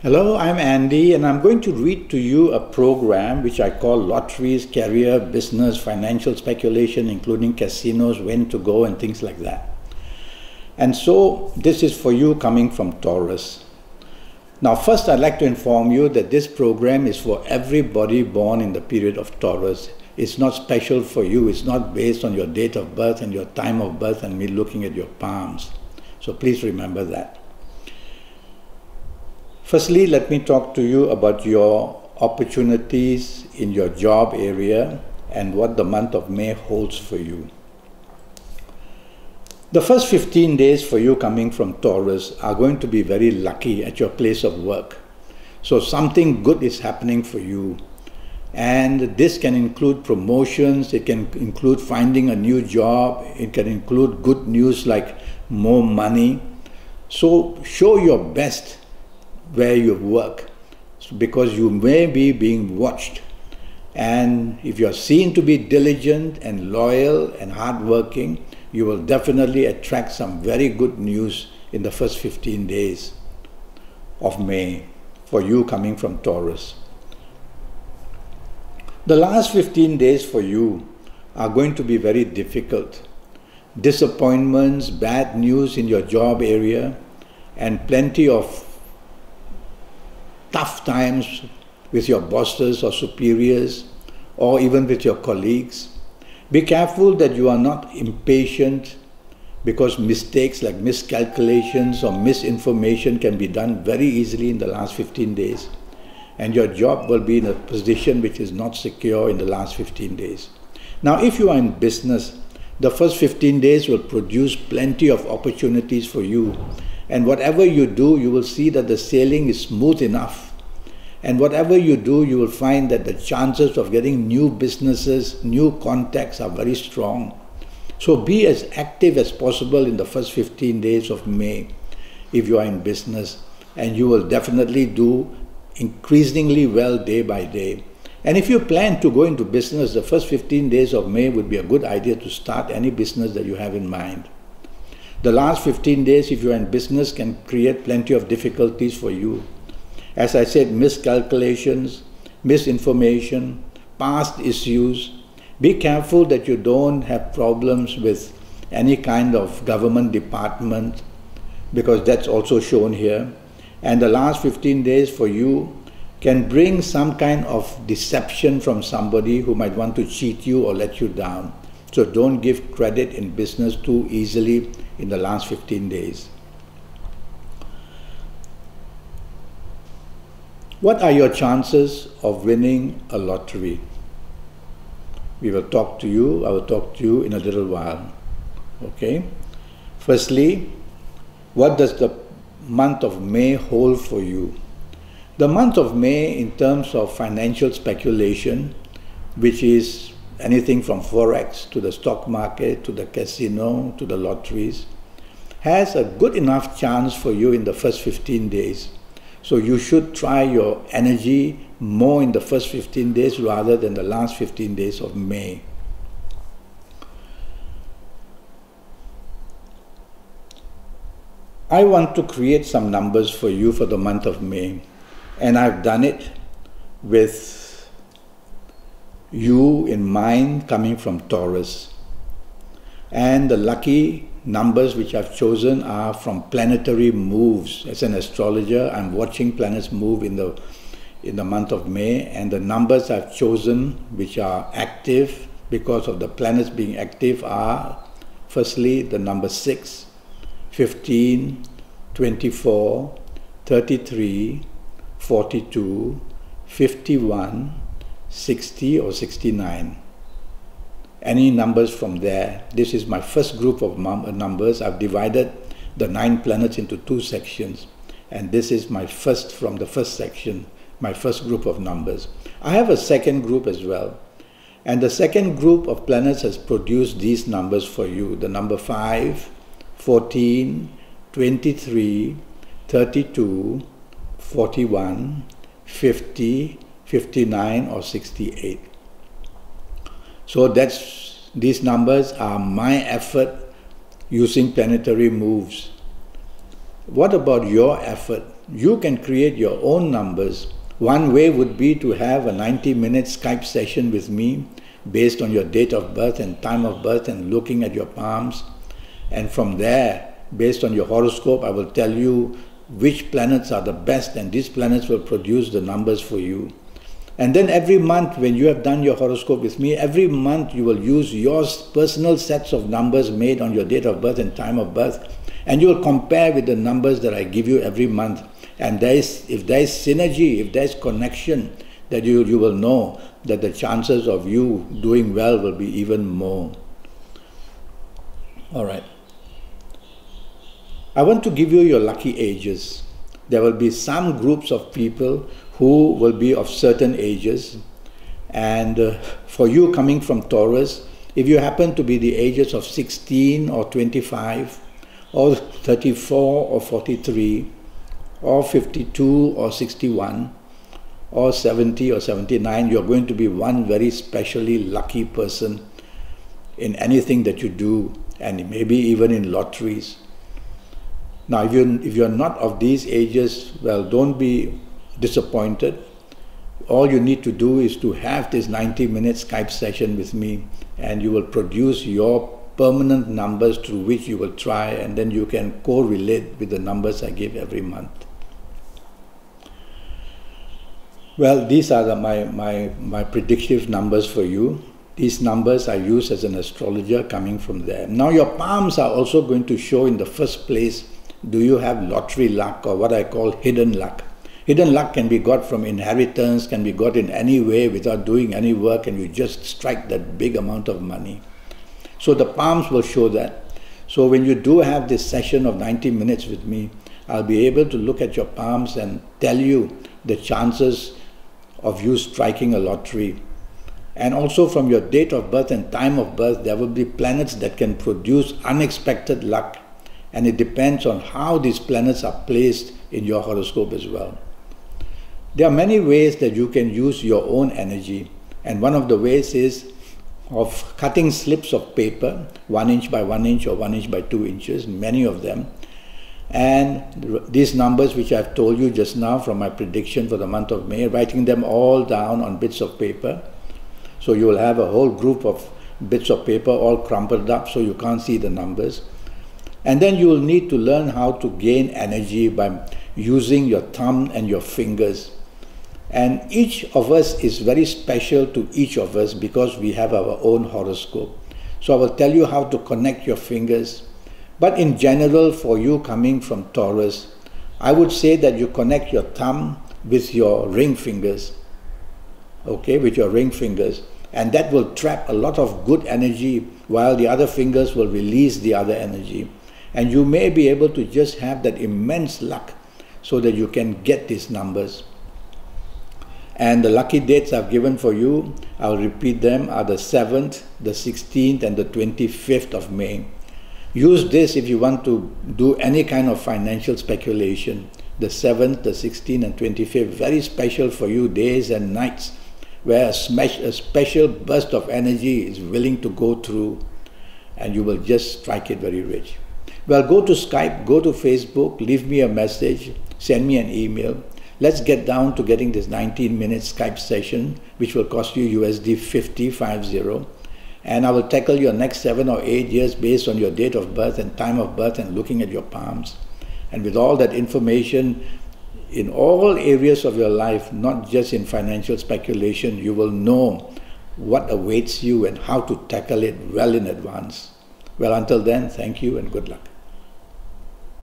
Hello, I'm Andy, and I'm going to read to you a program which I call Lotteries, Career, Business, Financial Speculation, including casinos, when to go, and things like that. And so this is for you coming from Taurus. Now, first I'd like to inform you that this program is for everybody born in the period of Taurus. It's not special for you. It's not based on your date of birth and your time of birth and me looking at your palms. So please remember that. Firstly, let me talk to you about your opportunities in your job area and what the month of May holds for you. The first 15 days for you coming from Taurus are going to be very lucky at your place of work. So something good is happening for you. And this can include promotions, it can include finding a new job, it can include good news like more money. So show your best where you work, because you may be being watched. And if you're seen to be diligent and loyal and hardworking, you will definitely attract some very good news in the first 15 days of May for you coming from Taurus. The last 15 days for you are going to be very difficult. Disappointments, bad news in your job area, and plenty of tough times with your bosses or superiors, or even with your colleagues. Be careful that you are not impatient, because mistakes like miscalculations or misinformation can be done very easily in the last 15 days. And your job will be in a position which is not secure in the last 15 days. Now, if you are in business, the first 15 days will produce plenty of opportunities for you. And whatever you do, you will see that the sailing is smooth enough. And whatever you do, you will find that the chances of getting new businesses, new contacts are very strong. So be as active as possible in the first 15 days of May if you are in business. And you will definitely do increasingly well day by day. And if you plan to go into business, the first 15 days of May would be a good idea to start any business that you have in mind. The last 15 days, if you're in business, can create plenty of difficulties for you. As I said, miscalculations, misinformation, past issues. Be careful that you don't have problems with any kind of government department, because that's also shown here. And the last 15 days for you can bring some kind of deception from somebody who might want to cheat you or let you down. So don't give credit in business too easily in the last 15 days. What are your chances of winning a lottery? I will talk to you in a little while. Okay? Firstly, what does the month of May hold for you? The month of May, in terms of financial speculation, which is anything from Forex to the stock market, to the casino, to the lotteries, has a good enough chance for you in the first 15 days. So you should try your energy more in the first 15 days rather than the last 15 days of May. I want to create some numbers for you for the month of May, and I've done it with you in mind coming from Taurus. And the lucky numbers which I've chosen are from planetary moves. As an astrologer, I'm watching planets move in the month of May, and the numbers I've chosen which are active because of the planets being active are, firstly, the number 6, 15, 24, 33, 42, 51, 60 or 69. Any numbers from there. This is my first group of numbers. I've divided the 9 planets into 2 sections, and this is my first from the first section, my first group of numbers. I have a second group as well, and the second group of planets has produced these numbers for you. The number 5, 14, 23, 32, 41, 50, 59 or 68. So these numbers are my effort using planetary moves. What about your effort? You can create your own numbers. One way would be to have a 90-minute Skype session with me based on your date of birth and time of birth and looking at your palms. And from there, based on your horoscope, I will tell you which planets are the best, and these planets will produce the numbers for you. And then every month, when you have done your horoscope with me, every month you will use your personal sets of numbers made on your date of birth and time of birth, and you will compare with the numbers that I give you every month. And if there is synergy, if there is connection, that you will know that the chances of you doing well will be even more. All right. I want to give you your lucky ages. There will be some groups of people who will be of certain ages, and for you coming from Taurus, if you happen to be the ages of 16 or 25 or 34 or 43 or 52 or 61 or 70 or 79, you're going to be one very specially lucky person in anything that you do, and maybe even in lotteries. Now, if you're not of these ages, well, don't be disappointed. All you need to do is to have this 90-minute Skype session with me, and you will produce your permanent numbers through which you will try, and then you can correlate with the numbers I give every month. Well, these are my predictive numbers for you. These numbers I use as an astrologer coming from there. Now, your palms are also going to show in the first place, do you have lottery luck, or what I call hidden luck. Hidden luck can be got from inheritance, can be got in any way without doing any work, and you just strike that big amount of money. So the palms will show that. So when you do have this session of 90 minutes with me, I'll be able to look at your palms and tell you the chances of you striking a lottery. And also from your date of birth and time of birth, there will be planets that can produce unexpected luck. And it depends on how these planets are placed in your horoscope as well. There are many ways that you can use your own energy. And one of the ways is of cutting slips of paper, 1 inch by 1 inch or 1 inch by 2 inches, many of them. And these numbers which I've told you just now from my prediction for the month of May, writing them all down on bits of paper. So you will have a whole group of bits of paper all crumpled up so you can't see the numbers. And then you will need to learn how to gain energy by using your thumb and your fingers. And each of us is very special to each of us because we have our own horoscope. So I will tell you how to connect your fingers. But in general, for you coming from Taurus, I would say that you connect your thumb with your ring fingers. Okay, with your ring fingers. And that will trap a lot of good energy while the other fingers will release the other energy. And you may be able to just have that immense luck so that you can get these numbers. And the lucky dates I've given for you, I'll repeat them, are the 7th, the 16th and the 25th of May. Use this if you want to do any kind of financial speculation. The 7th, the 16th and 25th, very special for you days and nights where a special burst of energy is willing to go through, and you will just strike it very rich. Well, go to Skype, go to Facebook, leave me a message, send me an email. Let's get down to getting this 19-minute Skype session, which will cost you USD 50. And I will tackle your next 7 or 8 years based on your date of birth and time of birth and looking at your palms. And with all that information, in all areas of your life, not just in financial speculation, you will know what awaits you and how to tackle it well in advance. Well, until then, thank you and good luck.